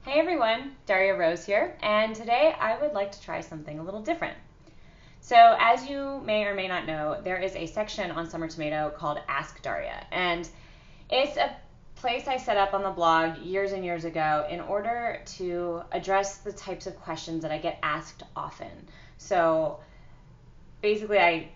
Hey everyone, Darya Rose here, and today I would like to try something a little different. So, as you may or may not know, there is a section on Summer Tomato called Ask Darya, and it's a place I set up on the blog years and years ago in order to address the types of questions that I get asked often. So, basically,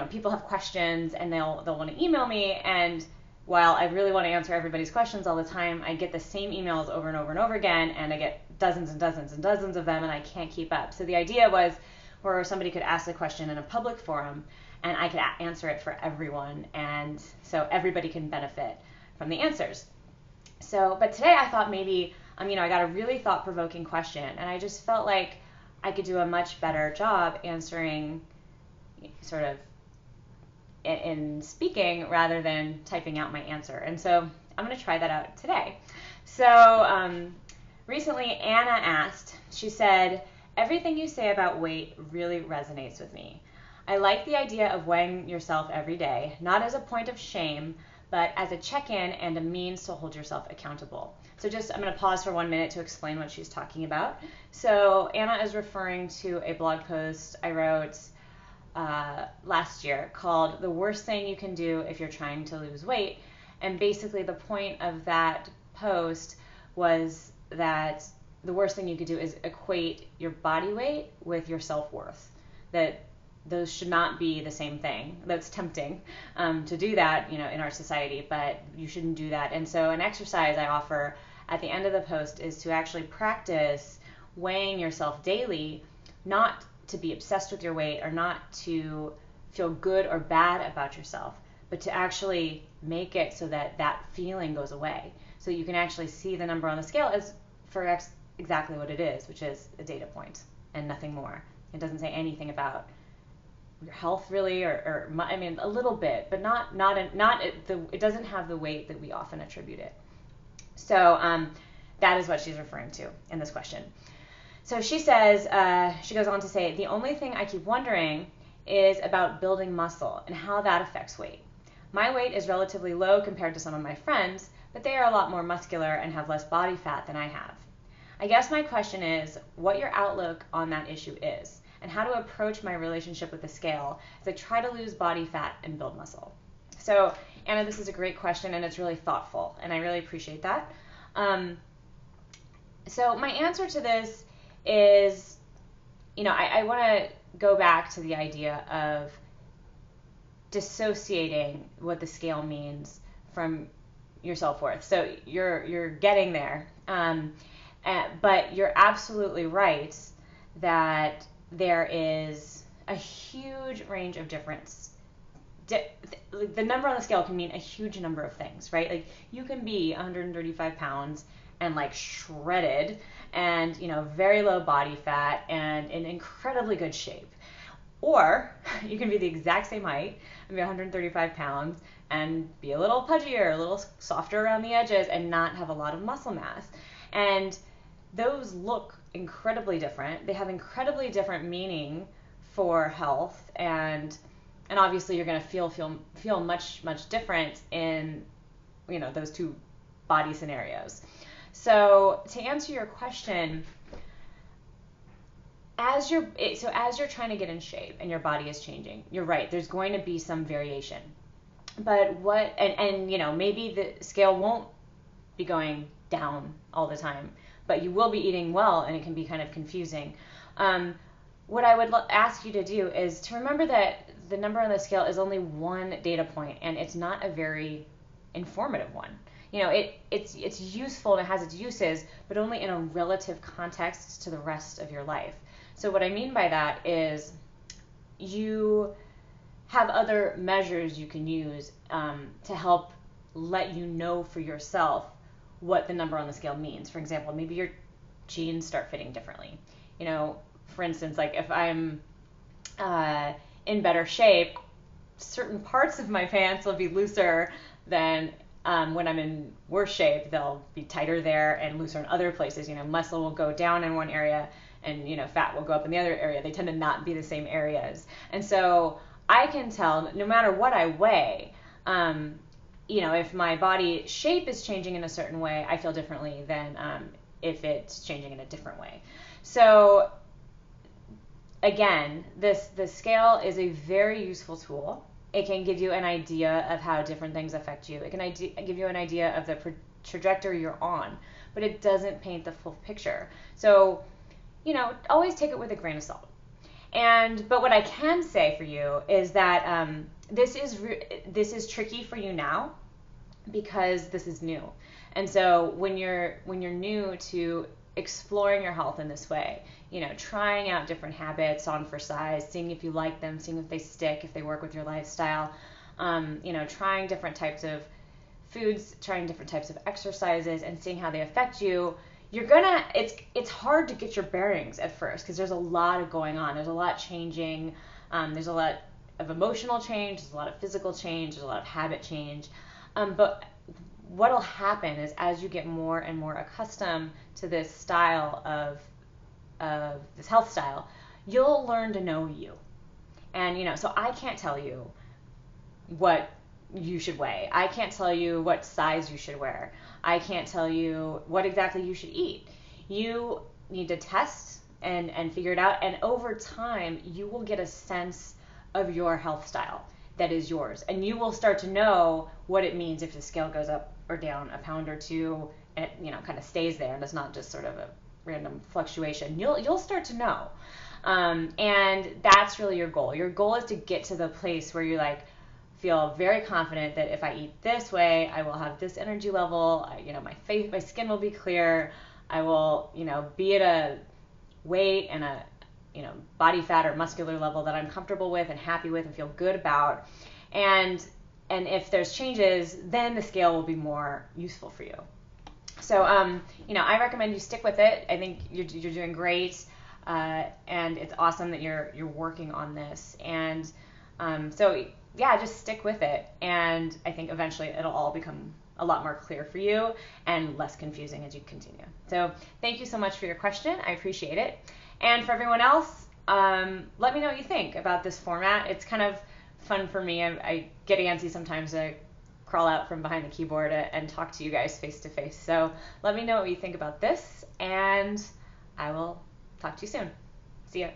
people have questions and they'll want to email me, and while I really want to answer everybody's questions all the time, I get the same emails over and over and over again, and I get dozens and dozens and dozens of them, and I can't keep up. So the idea was where somebody could ask a question in a public forum, and I could answer it for everyone, and so everybody can benefit from the answers. But today I thought maybe, I got a really thought-provoking question, and I just felt like I could do a much better job answering sort of in speaking rather than typing out my answer. And so I'm going to try that out today. So recently Anna asked, she said, "Everything you say about weight really resonates with me. I like the idea of weighing yourself every day, not as a point of shame, but as a check-in and a means to hold yourself accountable." So I'm going to pause for 1 minute to explain what she's talking about. So Anna is referring to a blog post I wrote last year called "The Worst Thing You Can Do If You're Trying to Lose Weight." And basically the point of that post was that the worst thing you could do is equate your body weight with your self-worth. That those should not be the same thing. That's tempting to do that, in our society, but you shouldn't do that. And so an exercise I offer at the end of the post is to actually practice weighing yourself daily, not to be obsessed with your weight or not to feel good or bad about yourself, but to actually make it so that that feeling goes away. So you can actually see the number on the scale as for exactly what it is, which is a data point and nothing more. It doesn't say anything about your health really, or a little bit, but it doesn't have the weight that we often attribute it. So that is what she's referring to in this question. So she says, she goes on to say, "The only thing I keep wondering is about building muscle and how that affects weight. My weight is relatively low compared to some of my friends, but they are a lot more muscular and have less body fat than I have. I guess my question is what your outlook on that issue is, and how to approach my relationship with the scale as I try to lose body fat and build muscle." So, Anna, this is a great question, and it's really thoughtful, and I really appreciate that. So my answer to this is, I want to go back to the idea of dissociating what the scale means from your self-worth. So you're getting there, but you're absolutely right that there is a huge range of difference. The number on the scale can mean a huge number of things, right? Like you can be 135 pounds and like shredded and very low body fat and in incredibly good shape, or you can be the exact same height and be 135 pounds and be a little pudgier, a little softer around the edges and not have a lot of muscle mass. And those look incredibly different. They have incredibly different meaning for health, and obviously you're going to feel much different in those two body scenarios. So to answer your question, as you're trying to get in shape and your body is changing, you're right, there's going to be some variation. But maybe the scale won't be going down all the time, but you will be eating well, and it can be kind of confusing. What I would ask you to do is to remember that the number on the scale is only one data point, and it's not a very informative one. It's useful and it has its uses, but only in a relative context to the rest of your life. So what I mean by that is you have other measures you can use to help let you know for yourself what the number on the scale means. For example, maybe your jeans start fitting differently. For instance, like if I'm in better shape, certain parts of my pants will be looser than when I'm in worse shape. They'll be tighter there and looser in other places. Muscle will go down in one area and fat will go up in the other area. They tend to not be the same areas. And so I can tell, no matter what I weigh, if my body shape is changing in a certain way, I feel differently than if it's changing in a different way. So again, the scale is a very useful tool. It can give you an idea of how different things affect you. It can give you an idea of the trajectory you're on, but it doesn't paint the full picture. So, always take it with a grain of salt. But what I can say for you is that this is tricky for you now because this is new. And so when you're new to exploring your health in this way, trying out different habits on for size, seeing if you like them, seeing if they stick, if they work with your lifestyle, trying different types of foods, trying different types of exercises, and seeing how they affect you, it's hard to get your bearings at first because there's a lot going on. There's a lot changing. There's a lot of emotional change. There's a lot of physical change. There's a lot of habit change. But what'll happen is as you get more and more accustomed to this style of this health style, you'll learn to know you. And, so I can't tell you what you should weigh. I can't tell you what size you should wear. I can't tell you what exactly you should eat. You need to test and figure it out. And over time, you will get a sense of your health style that is yours. And you will start to know what it means if the scale goes up or down a pound or two, and it, kind of stays there and it's not just sort of a random fluctuation. You'll start to know. And that's really your goal. Your goal is to get to the place where you feel very confident that if I eat this way, I will have this energy level. My skin will be clear. I will, be at a weight and a, body fat or muscular level that I'm comfortable with and happy with and feel good about. And if there's changes, then the scale will be more useful for you. So, I recommend you stick with it. I think you're doing great, and it's awesome that you're working on this. And just stick with it. And I think eventually it'll all become a lot more clear for you and less confusing as you continue. So thank you so much for your question. I appreciate it. And for everyone else, let me know what you think about this format. It's kind of fun for me. I get antsy sometimes to crawl out from behind the keyboard and talk to you guys face to face. So let me know what you think about this, and I will talk to you soon. See ya.